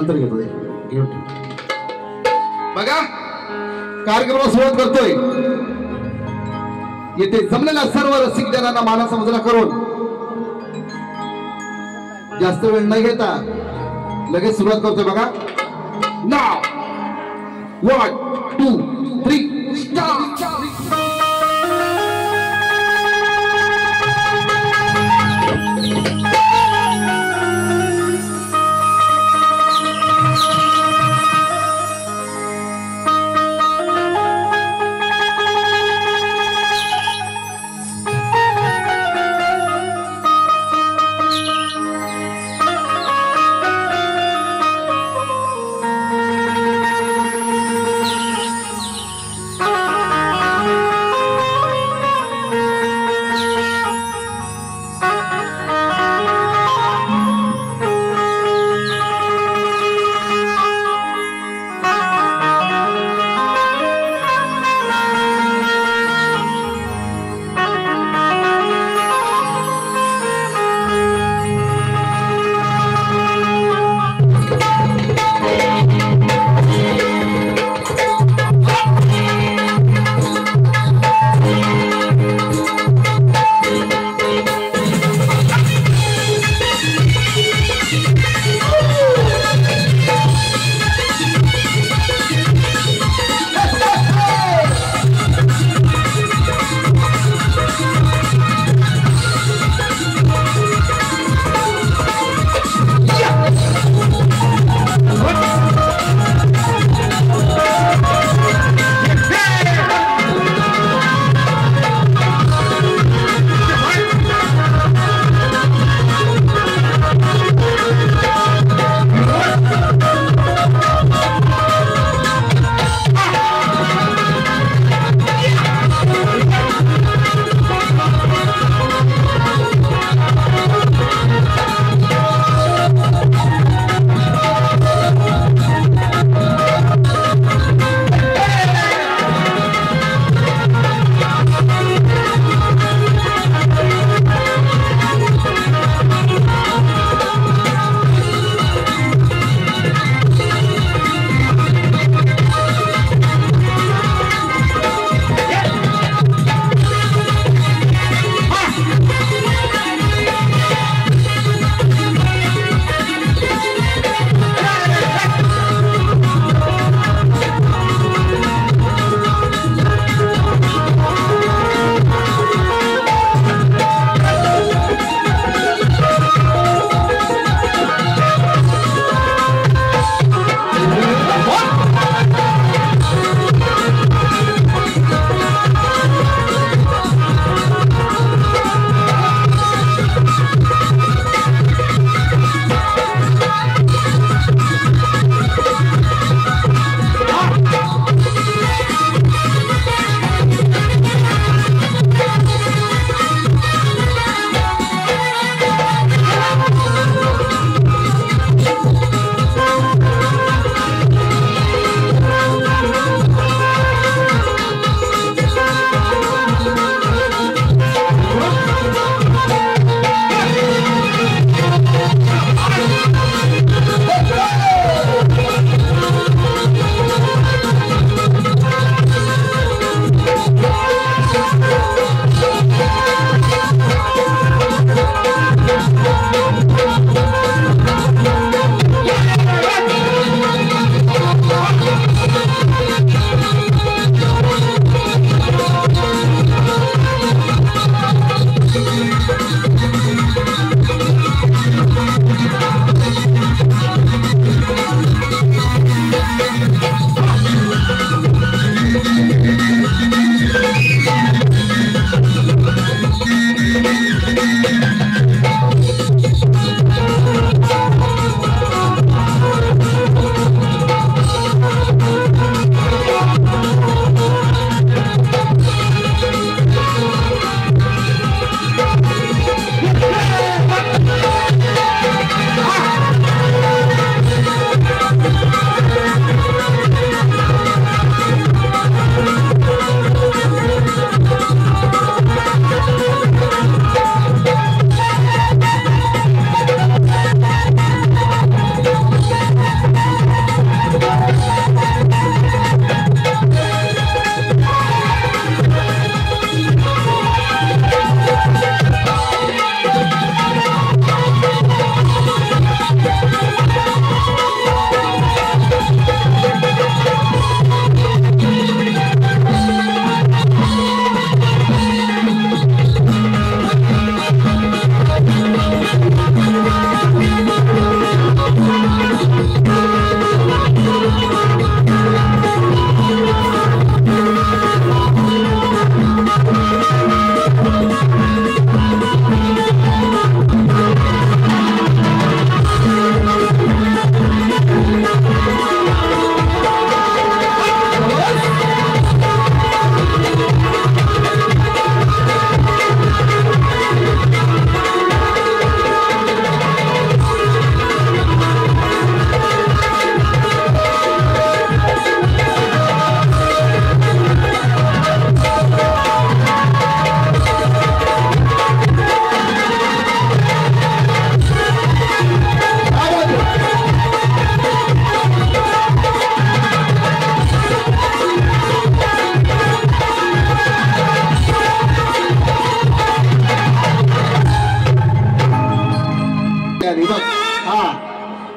नंतर घेतो घेऊन बघा कार्यक्रमाला सुरुवात करतोय येथे जमलेल्या सर्व रसिक जनांना मानाचा मुजरा करून जास्त वेळ न घेता लगेच सुरुवात करतोय बघा नाव 1 2 3 स्टार्ट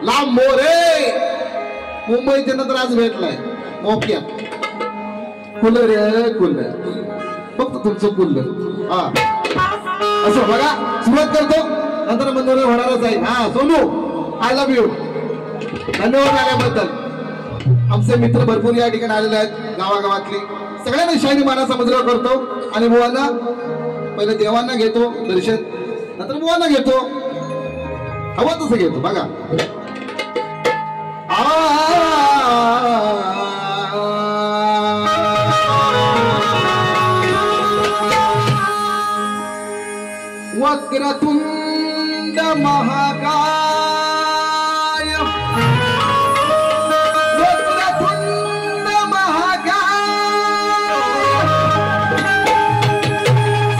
लांब मोरे मुंबईच्या नंतर आज भेटलाय मोक्या कुल्लर रे कुल्लर फक्त तुमचं कुल्लर हा असं बघा सुरुवात करतो नंतर मनोरंजन होणारच आहे हा सोनू आय लव्ह यू धन्यवाद आल्याबद्दल आमचे मित्र भरपूर या ठिकाणी आलेले आहेत गावागावातले सगळ्यांना शाही मानाचा मुजरा करतो आणि बुवांना पहिले देवांना घेतो दर्शन नंतर बुवांना घेतो हवं तसं घेतो बघा वक्रतुंड महाकाय वक्रतुंड महाकाय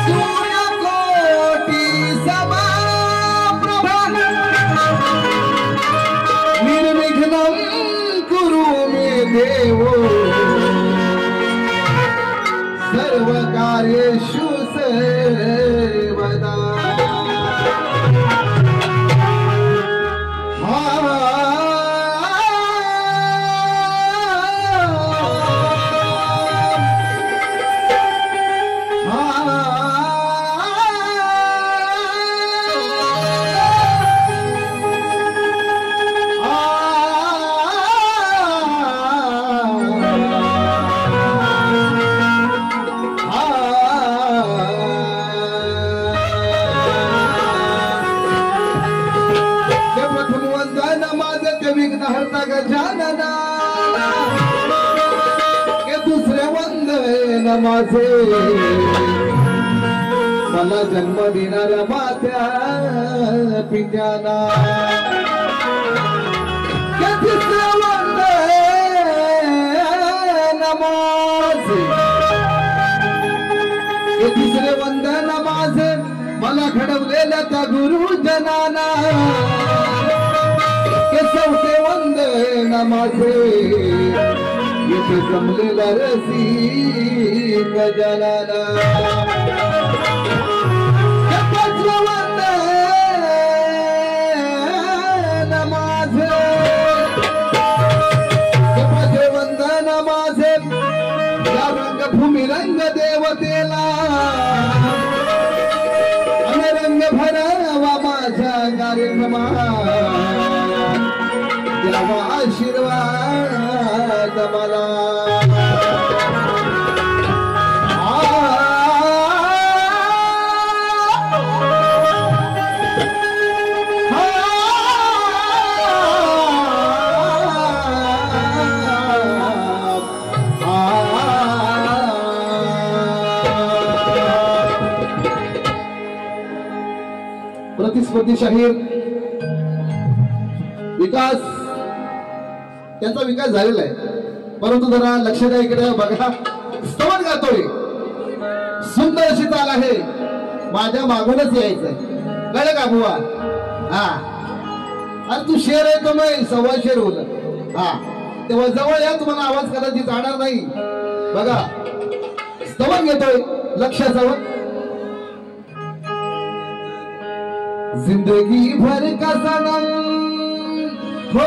सूर्यकोटि समप्रभ निर्विघ्नं कुरु मे देवो सर्वकार्येषु सर्वदा माझे मला जन्म देणाऱ्या मात्या पित्याना तिसरे वंदन माझे मला घडवलेल्या त्या गुरुजनाना चौथे वंदन माझे येथे जमलेला रसिक जनाना पाचवं वंदन माझे पाचवे वंदन माझे या रंगभूमी रंग देवतेला आणि रंग भरावा माझ्या कार्यक्रमात द्यावा आशीर्वाद मला प्रतिस्पर्धी शाहीर विकास त्यांचा विकास झालेला आहे परंतु जरा लक्ष द्या इकडे बघा स्तवन गातोय सुंदर अशी चाल आहे माझ्या मागूनच यायचंय कळलं का बुवा हा अरे तू शेर आहे तो मी सव्वा शेर होल हा तेव्हा जवळ या तुम्हाला आवाज कदाचित जाणार नाही बघा स्तवन घेतोय लक्ष सवन जिंदगी भर का सनम हो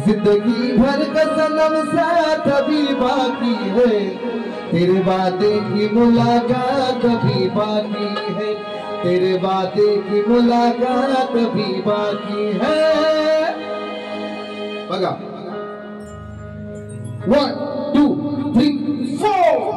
जिंदगी भर का सनम साथ भी बाकी है तेरे वादे की मुलाकात भी बाकी है तेरे वादे की मुलाकात भी बाकी है बघा 1 2 3 4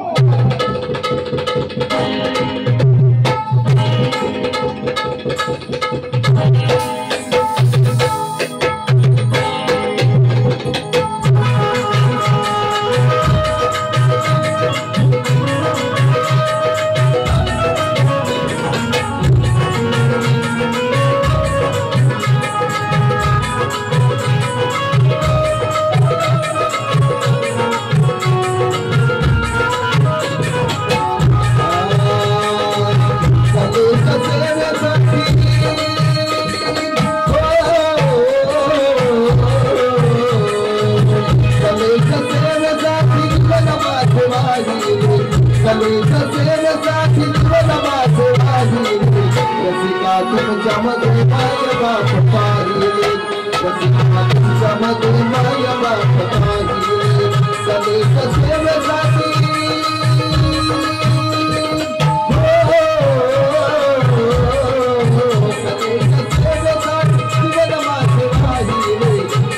तुमच्या मध्ये माय बाप पाहिले रसिका तुमच्या मध्ये माय बाप पाहिले गणेश सेवेसाठी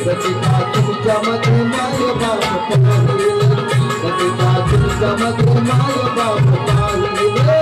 रसिका तुमच्या मध्ये माय बाप पाहिले रसिका तुमच्या मध्ये माय बाप पाहिले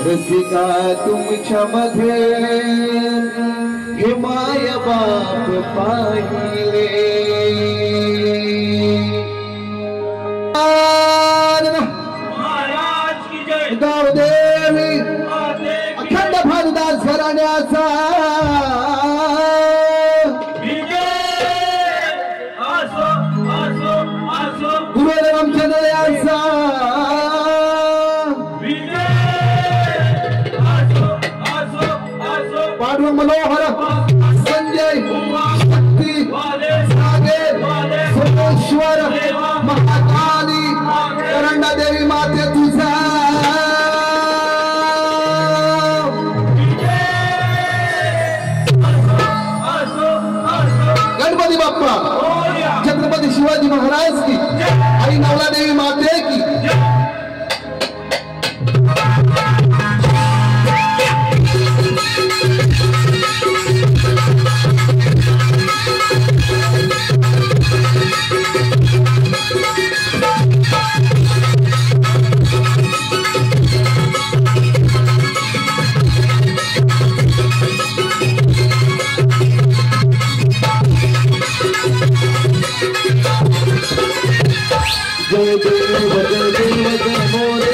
रसिका तुमच्या मध्ये हे माय बाप पाहिले गावदेवी अखंड भारदास घराण्याचा गुरुदेव रामचंद्र यांचा पांडुरंग मनोहर संजय शक्ती सागर सोमेश्वर महाकाली करंडा देवी माते तुझा गणपती बाप्पा छत्रपती शिवाजी महाराज की आई नवला देवी माते की जय जय जय जय मोरे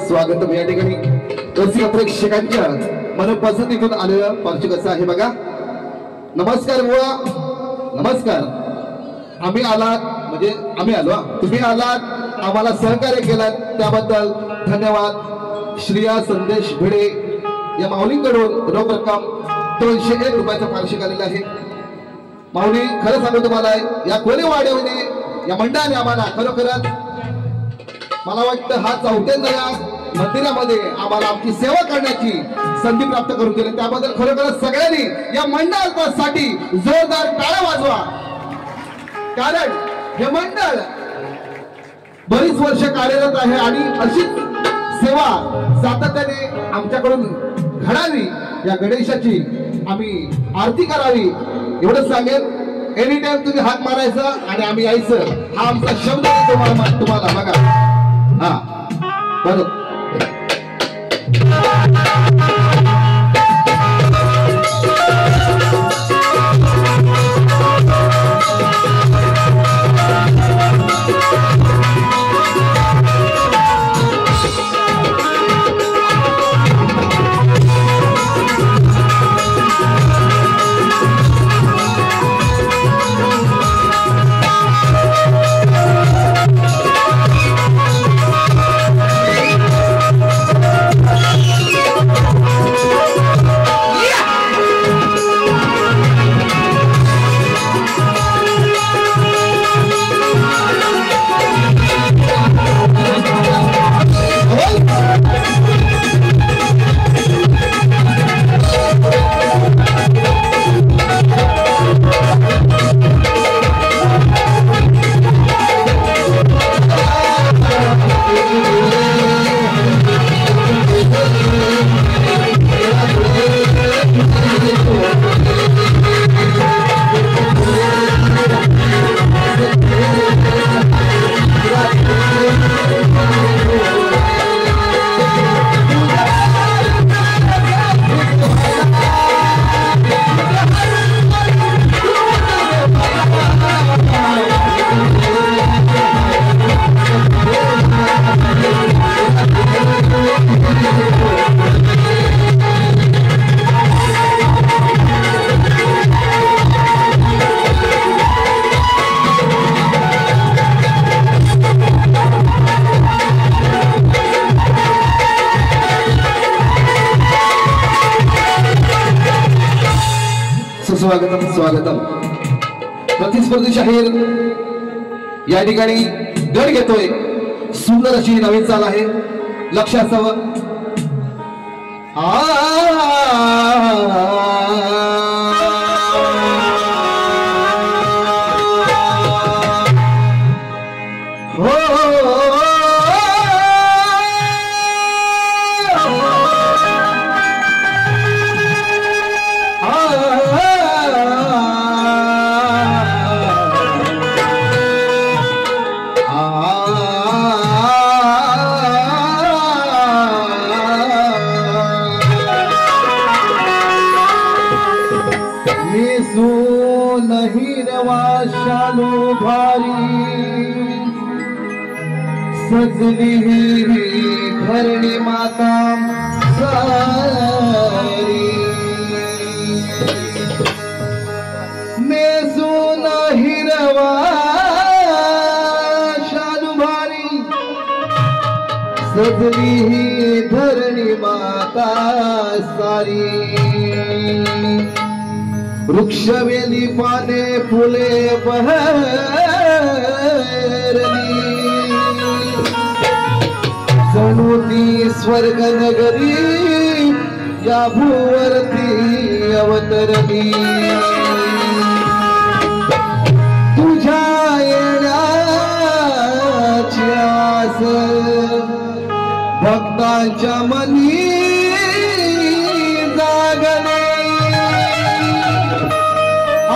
स्वागत या ठिकाणी रसिक प्रेक्षकांच्या मनपसंतीतून आलेलं पार्श्व कसं आहे बघा. नमस्कार बुवा, नमस्कार. आम्ही आलात म्हणजे आम्ही आलो, तुम्ही आलात, आम्हाला सहकार्य केलात त्याबद्दल धन्यवाद. श्रिया संदेश भिडे या माऊलींकडून रोख रक्कम 201 रुपयाचा पारितोषिक आलेला आहे. माऊली खरं सांगू तुम्हाला या कोळेवाड्याने या मंडळाने आम्हाला खरोखरच मला वाटतं हा 4थ्या मंदिरामध्ये आम्हाला आमची सेवा करण्याची संधी प्राप्त करून दिली. त्याबद्दल खरोखरच सगळ्यांनी या मंडळासाठी जोरदार टाळ्या वाजवा. कारण हे मंडळ बरीच वर्ष कार्यरत आहे आणि अशीच सेवा सातत्याने आमच्याकडून घडावी, या गणेशाची आम्ही आरती करावी एवढंच सांगेल. एनी टाइम तुम्ही हात मारायचा आणि आम्ही यायचं, हा आमचा शब्द तुम्हाला बघा. हा बरोबर. स्वागतम स्वागतम. प्रतिस्पर्धी शाहीर या ठिकाणी गड घेतोय. सुंदर अशी नवीन चाल आहे, लक्ष असावं. शालो भारी सजली धरणी माता सारी नेसून हिरवा शालू भारी सजली धरणी माता सारी वृक्षवेली पाने फुले बहरली जणू ती स्वर्ग नगरी या भूवरती अवतरली. तुझ्या येण्याची आस भक्तांच्या मनी जागले.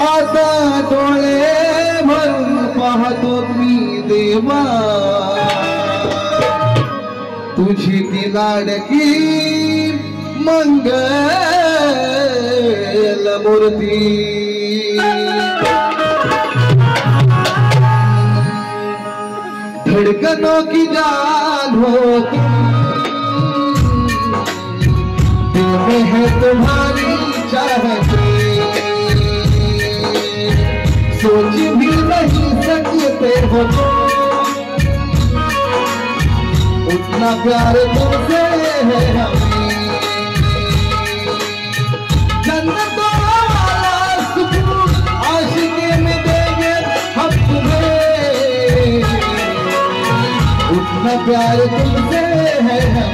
आता डोळे भरून पाहतो मी देवा तुझी ती लाडकी मंगल मूर्ती. धड़कनों की जान हो दिल में है तुम्हारी चाहते सोच भी नहीं सकते हो उतना प्यार तुमसे है हमें. जन्नतों वाला सुकून आशिकी में देंगे हम तुम्हें उतना प्यार तुमसे है हमें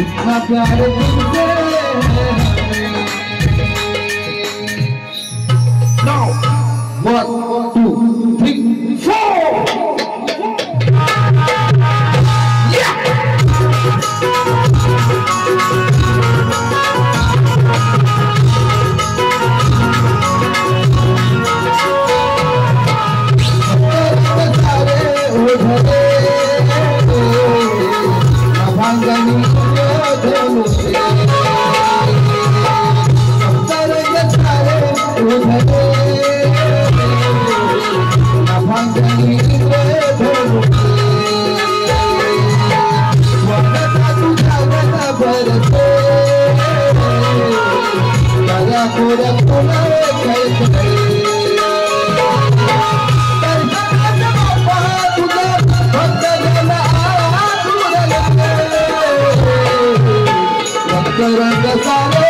उतना प्यार तुमसे है हमें. Now, 1, 2, 3, 4. रंग सारे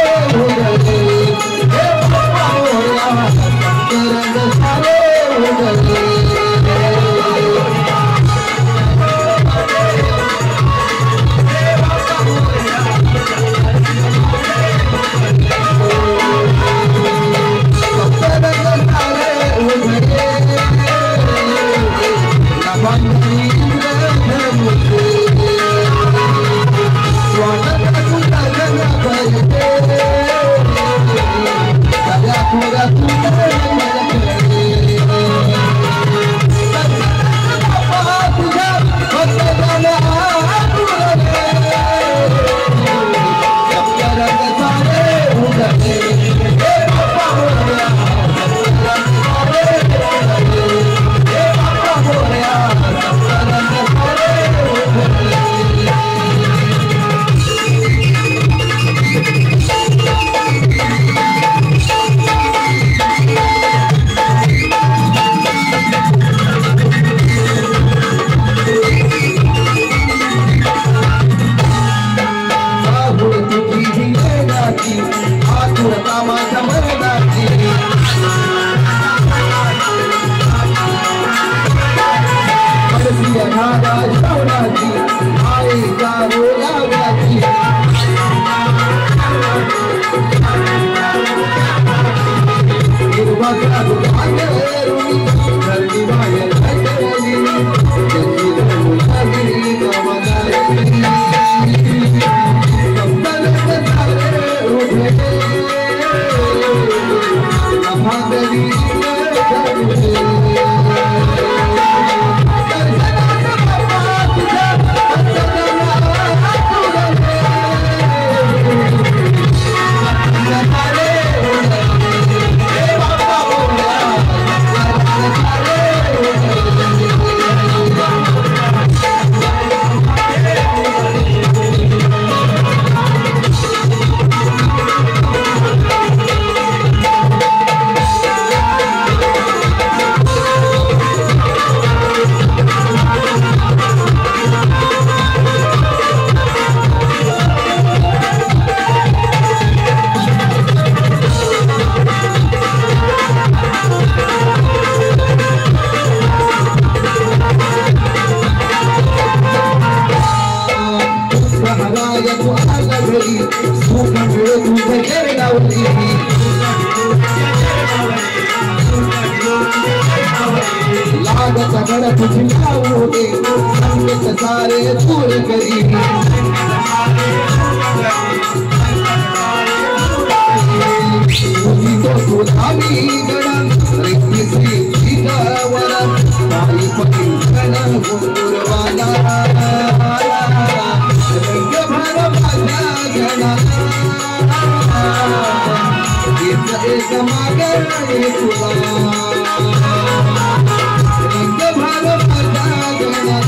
महारा शौनाची आईचा बोलाव्याची हिरवाच्या दुधागरुणी धरणी बाहेर हटली त्याची मुलागी गमनाली कब्बलत झाले उभे महागरी सारे दूर करी तो सुधामी गणा रेतीसी गीतावरा ताई पकी गणा गुरुवाला रंग भर माझा गणा एक मागे तुला रंग भर माझा गणा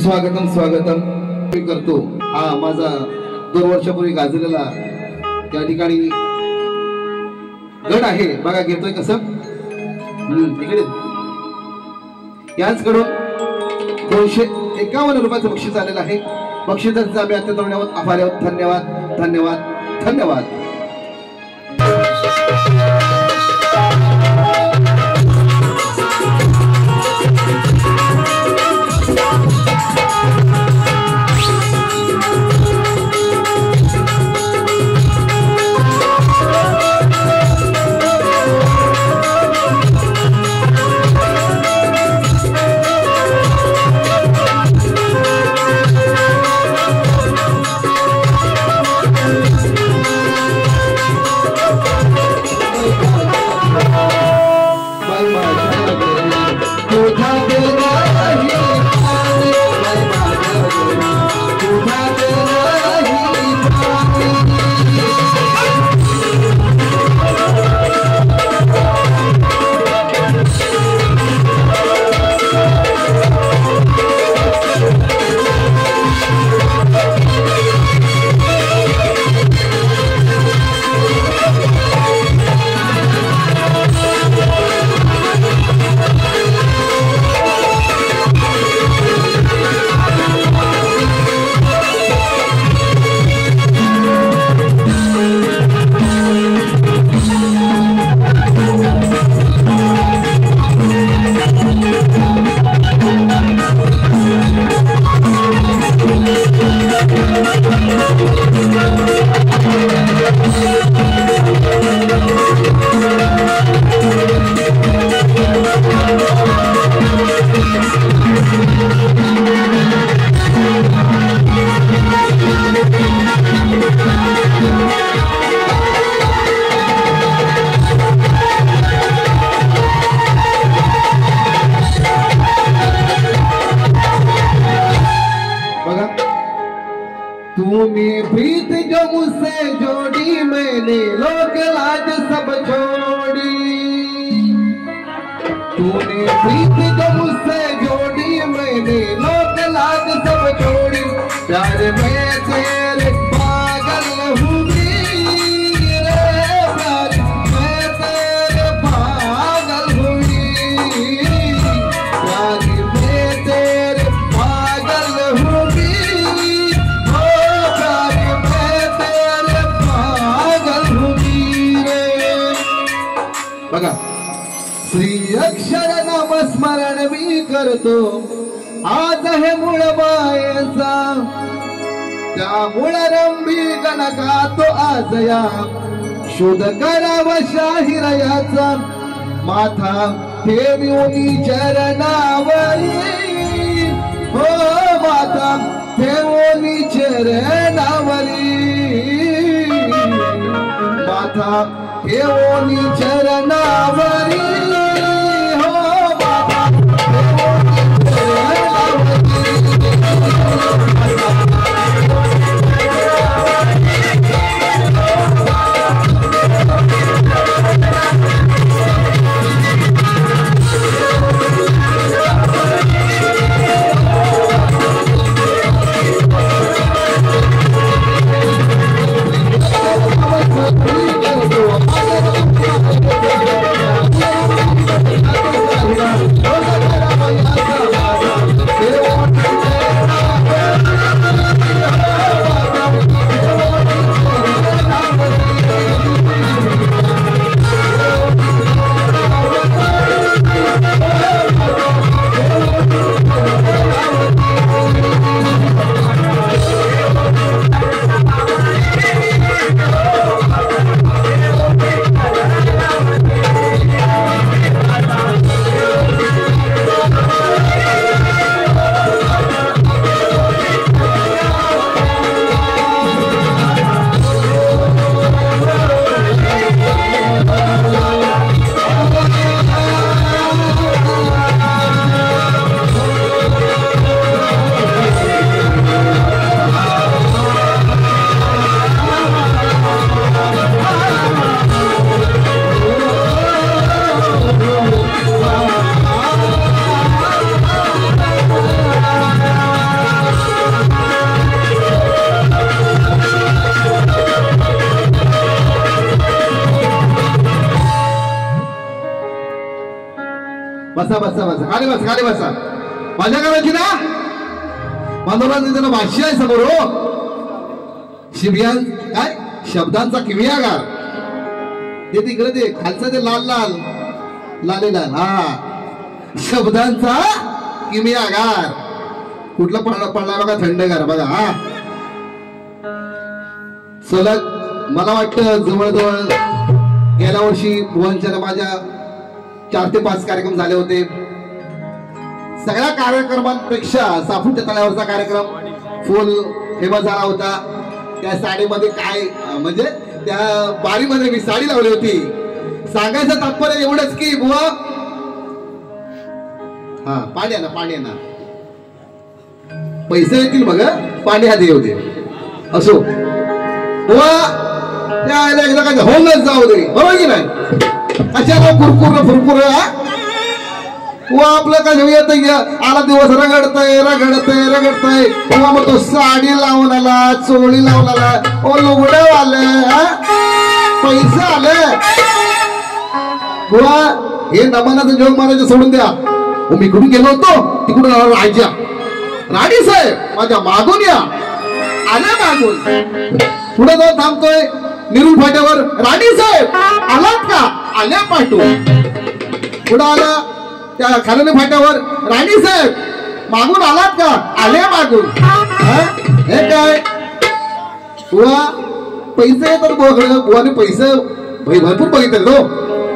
स्वागतम स्वागतम करतो। हा माझा 2 वर्षापूर्वी गाजलेला त्या ठिकाणी गट आहे बघा, घेतोय कसं इकडे याच कडून 251 रुपयाचं बक्षीस आलेलं आहे। बक्षिसाचा आम्ही अत्यंत आभारी आहोत। धन्यवाद धन्यवाद धन्यवाद। प्रीत जो मुझसे जोड़ी मैंने लोक लाज सब छोड़ी प्यार में तेरे पागल हुई रे प्यार में तेरे पागल हुई प्यार में तेरे पागल हुई ओ प्यार में तेरे पागल हुई रे बघा श्री अक्षर नामस्मरण मी करतो आज हे मूळ मायेचा त्या मूळ रंभी गणगातो आज या शोध करावा शाहिरयाचा माथा ठेवूनी चरणावरी हो माथा ठेवूनी चरणावरी माथा ठेवूनी चरणावरी बसा बसा बसा खाली बसा खाली बसा मजा करायची ना मनोरंजन भाष्य आहे समोर हो शिबिया काय शब्दांचा किमियागार ते तिकडे ते खालचं ते लाल लाल लाले लाल हा शब्दांचा किमियागार कुठला पडला बघा थंडगार बघा हा सलग मला वाटतं जवळजवळ गेल्या वर्षी भुवनच्या माझ्या 4 ते 5 कार्यक्रम झाले होते सगळ्या कार्यक्रमांपेक्षा साफूच्या तळ्यावरचा कार्यक्रम फुल फेमस झाला होता त्या साडीमध्ये काय म्हणजे त्या बारीमध्ये मी साडी लावली होती सांगायचं तात्पर्य एवढंच की बुवा हा पाणी ना पैसे येतील मग पाणी हाती येऊ दे असो बुवा त्या एकदा काय होऊनच जाऊ दे बरोबर की नाही अशा कुरकुर फुरकुर व आपलं काय येत आला दिवस रगडतय किंवा मग तो साडी लावून आला चोळी लावून आला ओ लुगडं आलं पैसे आले बुवा हे नमनाचं जोग मारायचं सोडून द्या मी कुठून गेलो होतो तिकडून आला राणी साहेब माझ्या मागून या आल्या मागून पुढे जाऊन थांबतोय निरुल फाट्यावर राणी साहेब आलात का आल्या पाठवून पुढे आला त्या खालने फाट्यावर राणी साहेब मागून आलात का आल्या मागून हे काय बुवा पैसे तर बुवाने पैसे भरपूर बघितले तो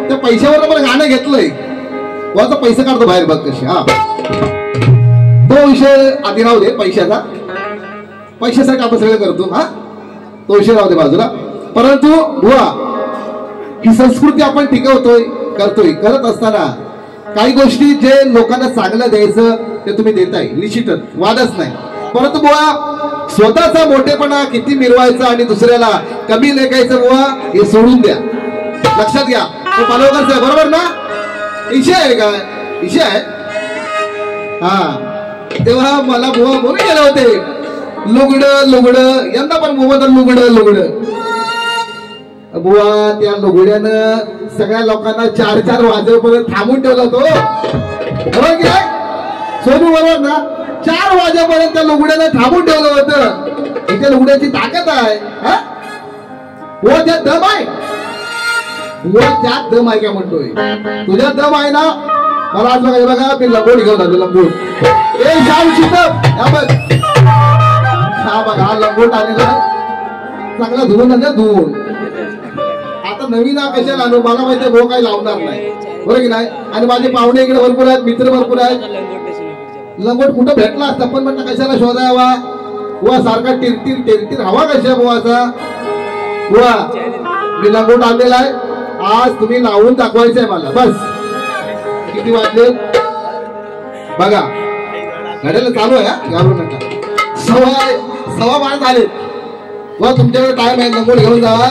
त्या पैशावर मला गाणं घेतलंय बुवाचा पैसे काढतो बाहेर बघ कशी हा तो विषय आधी राहू दे पैशासाठी आपण सगळं करतो हा तो विषय राहू दे बाजूला परंतु बुवा ही संस्कृती आपण टिकवतोय करत असताना काही गोष्टी जे लोकांना चांगलं द्यायचं ते तुम्ही देताय निश्चितच वादच नाही परंतु बुवा स्वतःचा मोठेपणा किती मिरवायचा आणि दुसऱ्याला कमी लेखायचं बुवा हे सोडून द्या लक्षात घ्या तो पालवकर साहेब बरोबर ना विषय आहे काय विषय आहे. हा तेव्हा मला बुवा बोलून गेले होते लुगड यंदा पण बुवा लुगड बुवा त्या लुगड्यानं सगळ्या लोकांना 4 वाजेपर्यंत थांबून ठेवला होतो. बरोबर की नाही सोनू, बरोबर ना? 4 वाजेपर्यंत त्या लुगड्यानं थांबून ठेवलं होतं. इथे लुगड्याची ताकद आहे. व त्यात दम आहे, व त्यात दम आहे. काय म्हणतोय तुझ्यात दम आहे ना? मला आज बघा मी लंगोट घेऊन आलो. लंगोट हा बघा हा लंगोट आलेला चांगला धुवून. आता नवीन हा कशाला आणू? मला माहिती भाऊ काही लावणार नाही. बरोबर की नाही? आणि माझे पाहुणे इकडे भरपूर आहेत, मित्र भरपूर आहेत. लंगोट कुठं भेटला असता पण म्हटलं कशाला शोधावा. बुवा सारखा टिरटिर हवा कशा बुवाचा. बुवा मी लंगोट आणलेला आहे. आज तुम्ही लावून दाखवायचं आहे मला. बस किती वाजले बघा. घड्याला चालू आहे, घाबरू नका. 12:15 झाले. व तुमच्याकडे टाइम आहे. लंगोट घेऊन जावा.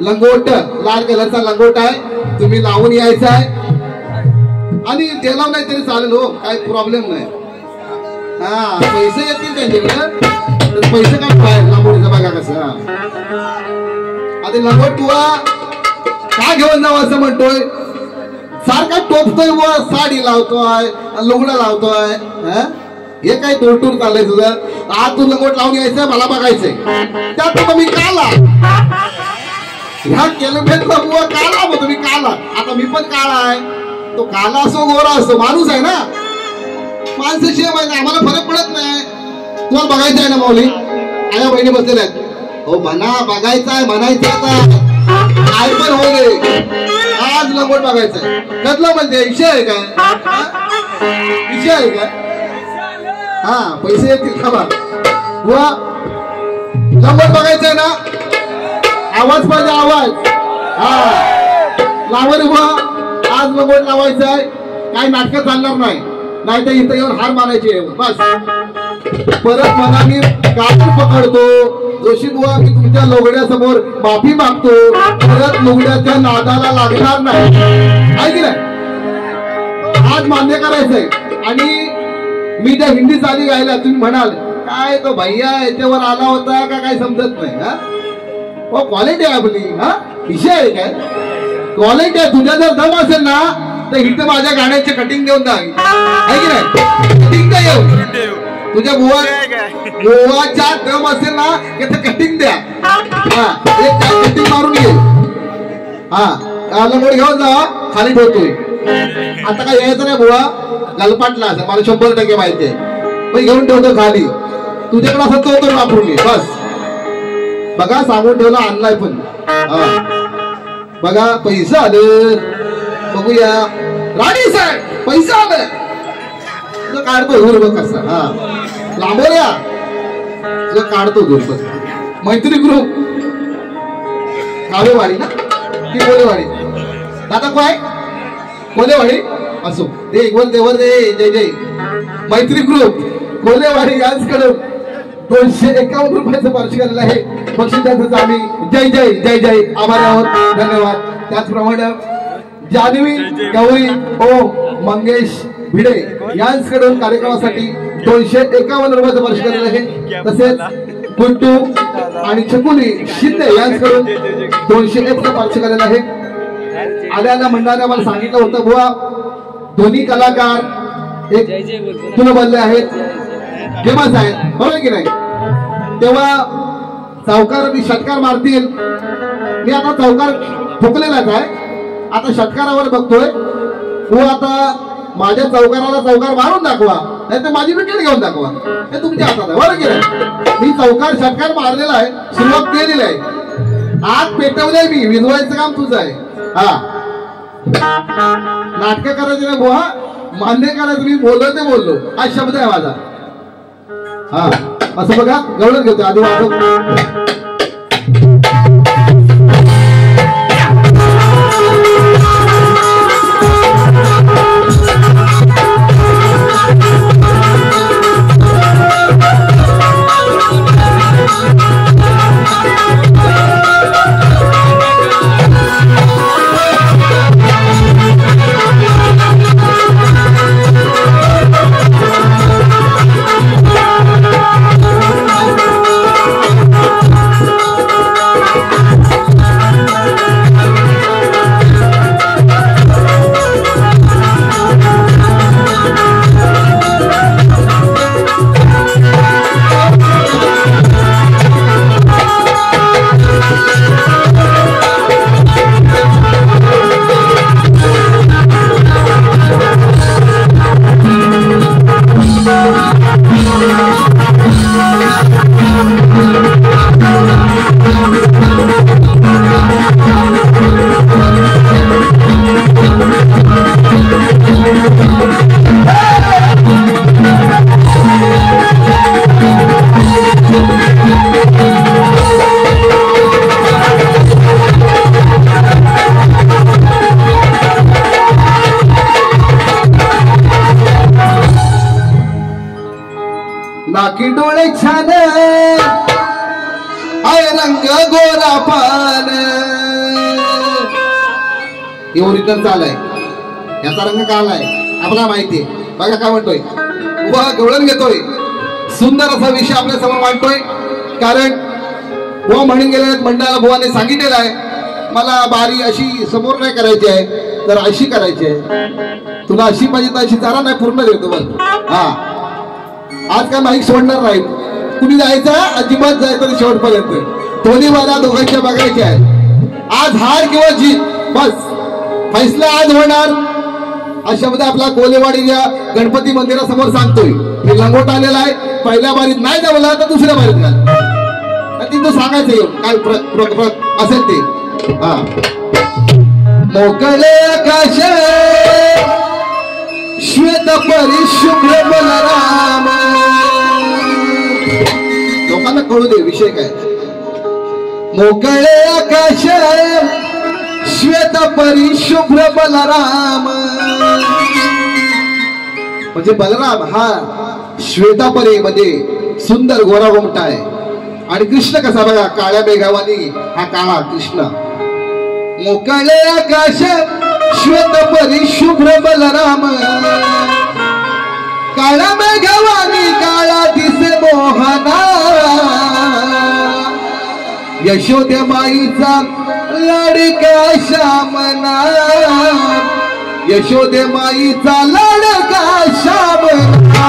लंगोट लाल कलरचा लंगोट आहे. तुम्ही लावून यायचा आहे. आणि त्याला नाही तरी चालेल हो, काही प्रॉब्लेम नाही. हा पैसे येतील त्यांच्याकडे. पैसे काय लंगोटीचा बघा कसं. आता लंगोट तुला का घेऊन जावं असं म्हणतोय. सारखा टोपतोय व साडी लावतोय, लुगडा लावतोय. हे काय टूर चाललंय तुझं. आज तू लंगोट लावून यायचंय, मला बघायचंय. त्यात तुम्ही काला ह्या केलंला बुवा काला मग तुम्ही काला. आता मी पण काळा आहे. तो काला असो गोरा असो माणूस आहे ना. माणसाशिवाय माहिती आम्हाला फरक पडत नाही. तुम्हाला बघायचं आहे ना माऊली. आया बहिणी बसलेल्या आहेत. हो म्हणा बघायचं आहे म्हणायचं. आता काय पण हो दे, आज लंगोट बघायचंय. कसलं म्हणजे विषय आहे काय? विषय आहे काय? हा पैसे येतील का बा. बुवा लंगोट बघायचंय ना. आवाज पाहिजे आवाज. हा लावा रे बुवा. आज लंगोट लावायचं आहे. काही नाटकं चालणार नाही. नाही तर इथं येऊन हार मारायची. बस परत म्हणा मी कापूर पकडतो. जोशी बुवा मी तुमच्या लुगड्यासमोर माफी मागतो. परत लुगड्याच्या नादाला लागणार नाही. आहे की नाही? आज मान्य करायचंय. आणि मी त्या हिंदी चाली गायला तुम्ही म्हणाल काय तो भैया याच्यावर आला होता का काय समजत नाही. हा क्वालिटी आहे आपली. हा विषय आहे काय? क्वालिटी आहे. तुझ्या जर दम असेल ना तर इथं माझ्या गाण्याचे कटिंग देऊन जा. आहे की नाही? कटिंग द्या येऊ. तुझ्या गोवाच्या दम असेल ना इथं कटिंग द्या. हा कटिंग मारून ये. हा लंगोट घेऊन जा. खाली ठेवतोय. आता काय यायचं नाही बुवा. गलपाटला असेल मला 100% माहिती आहे. पण घेऊन ठेवतो खाली. तुझ्याकडे असं तो वापरून ये. बस बघा सांगून ठेवला आणलाय पण. बघा पैसा आलं. बघूया राणी साहेब पैसा आलं. तुझं काढतो धूर बघ कसा. हा लांबोऱ्या तुझं काढतो धूर बघ. मैत्री ग्रुप कावेवाडी ना ती कोलेवाडी. दादा काय कोलेवाडी असो दे वर दे. जय जय मैत्री ग्रुप कोलेवाडी यांच्याकडून 251 रुपयाचं पार्श्व केलेलं आहे. बक्षिसाचं आम्ही जय जय जय जय आभारी आहोत. धन्यवाद. त्याचप्रमाणे जान्हवी गौरी ओ मंगेश भिडे यांच्याकडून कार्यक्रमासाठी 251 रुपयाचं पार्श्व केलेलं आहे. तसेच गुंटू आणि छकुली शिंदे यांच्याकडून 201 पार्श्व केलेलं आहे. आल्याला मंडळाने मला सांगितलं होतं बुवा दोन्ही कलाकार एक तुला बोलले आहेत फेमस आहेत. बरोबर की नाही? तेव्हा चौकार षटकार मारतील. मी आता चौकार ठोकलेलाच आहे. आता षटकारावर बघतोय. हो आता माझ्या चौकाराला चौकार मारून दाखवा नाही तर माझी विकेट घेऊन दाखवा. हे तुमच्या हातात आहे. बरोबर की नाही? मी चौकार षटकार मारलेला आहे. सुरुवात केलेली आहे. आग पेटवलंय मी. विजवायचं काम तुझं आहे. हा नाटक करायचं नाही बुवा. मान्य करायचं. मी बोललो ते बोललो. हा शब्द आहे माझा. हा असं बघा गवळण घेतो आधी वाजव. छान आय रंग गोरा पान. हे ओरिजिनल चालय, याचा रंग काला आहे आपल्याला माहितीये. बघा काय म्हणतोय, उभा गवळण घेतोय, सुंदर असा विषय आपल्या समोर मांडतोय. कारण बुवा म्हणून गेले मंडळाला, बुवाने सांगितलेलं आहे मला बारी अशी समोर नाही करायची आहे, तर अशी करायची आहे. तुला अशी पाहिजे तर अशी, जरा नाही पूर्ण देतो बघ. हा आज काय माईक सोडणार नाही, कुणी जायचं अजिबात जायचं शेवटपर्यंत. दोन्ही बारा दोघांच्या बघायच्या आहे. आज हार किंवा जीत बस फैसला आज होणार. अशा मध्ये आपला कोलेवाडीच्या गणपती मंदिरासमोर सांगतोय. हे लंगोट आलेला आहे, पहिल्या बारीत नाही जमला तर दुसऱ्या बारीत घाल. तिथं सांगायचं काय असेल ते. हा मोकळे आकाश श्वेत परिशुभ्र बलराम. लोकांना कळू दे विषय काय. मोकळे आकाश श्वेत परिशुभ्र बलराम. म्हणजे बलराम हा श्वेतापरी म्हणजे सुंदर गोरा गोमटा आहे. आणि कृष्ण कसा बघा, काळ्या मेघावानी हा काळा कृष्ण. मोकळे आकाश श्वेत परिशुभ्र बलराम. काळा मेघावानी काळा दिसे मोहना. यशोदे माईचा लाडका श्यामना. यशोदे माईचा लाडका श्यामना.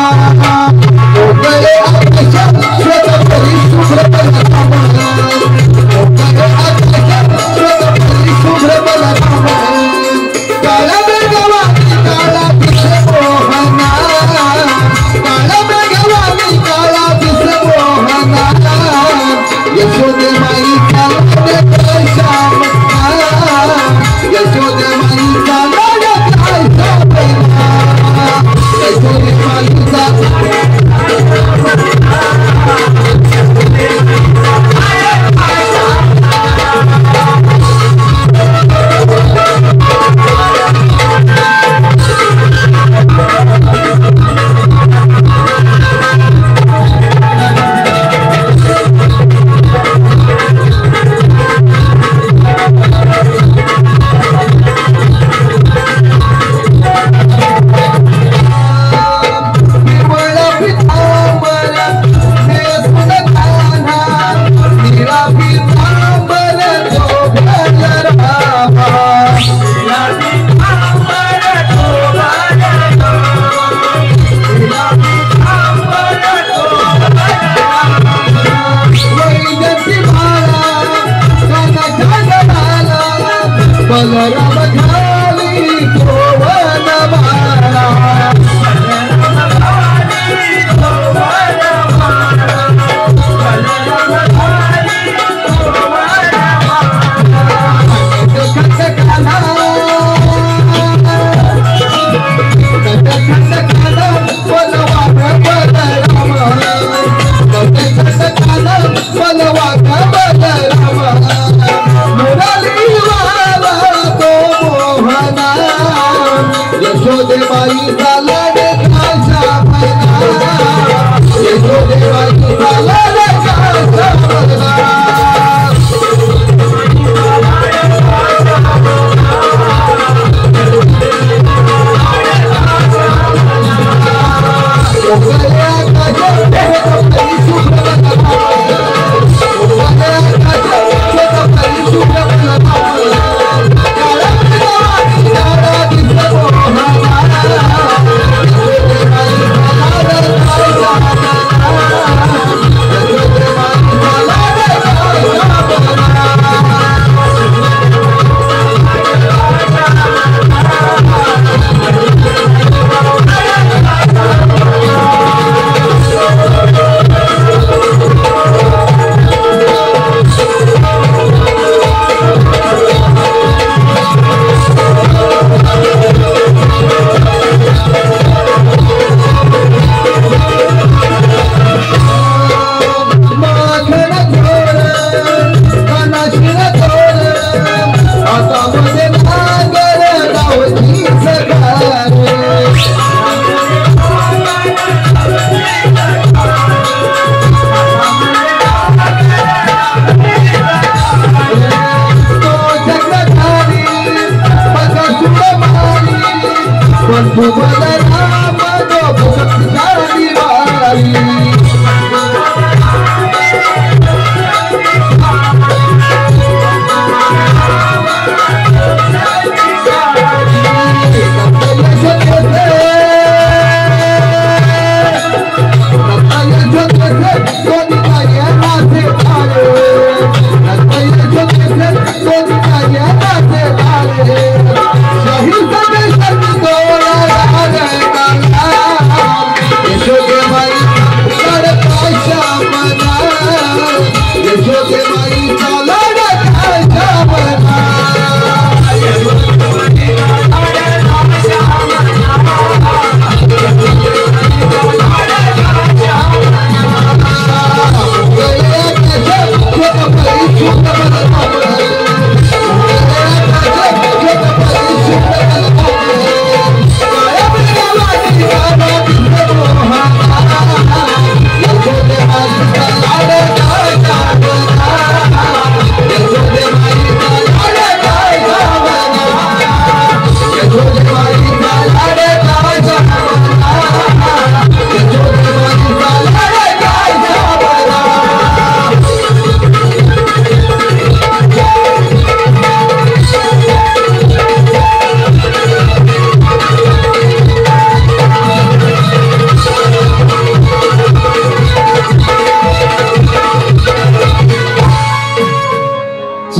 मोकळे आकाश श्वेत परिशुभ्र बलराम. मोकळे आकाश श्वेत परिशुभ्र बलराम. काळा मेघावानी काळा दिसे मोहना. काळा मेघावानी काळा दिसे मोहना. यशोदे माईचा लाडका श्यामना. यशोदे माईचा लाडका श्यामना. यशोदे माईचा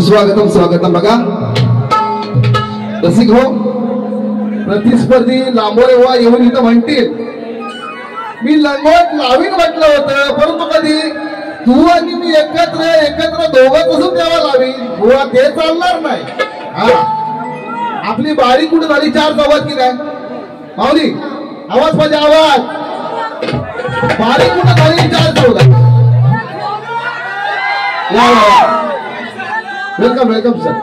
स्वागतम स्वागतम. बघा रसिक हो, प्रतिस्पर्धी लांबोरे व्हा येऊन इथं म्हणतील मी लंगोट लावीन म्हटलं होतं, परंतु कधी तू आणि मी एकत्र दोघं कसं तेव्हा लावीन बुवा, ते चालणार नाही. हा आपली बारी कुठे झाली, 4 चौघात की काय माऊली? आवाज पाहिजे, आवाज. बारी कुठे झाली, 4 चौघात. Welcome welcome sir.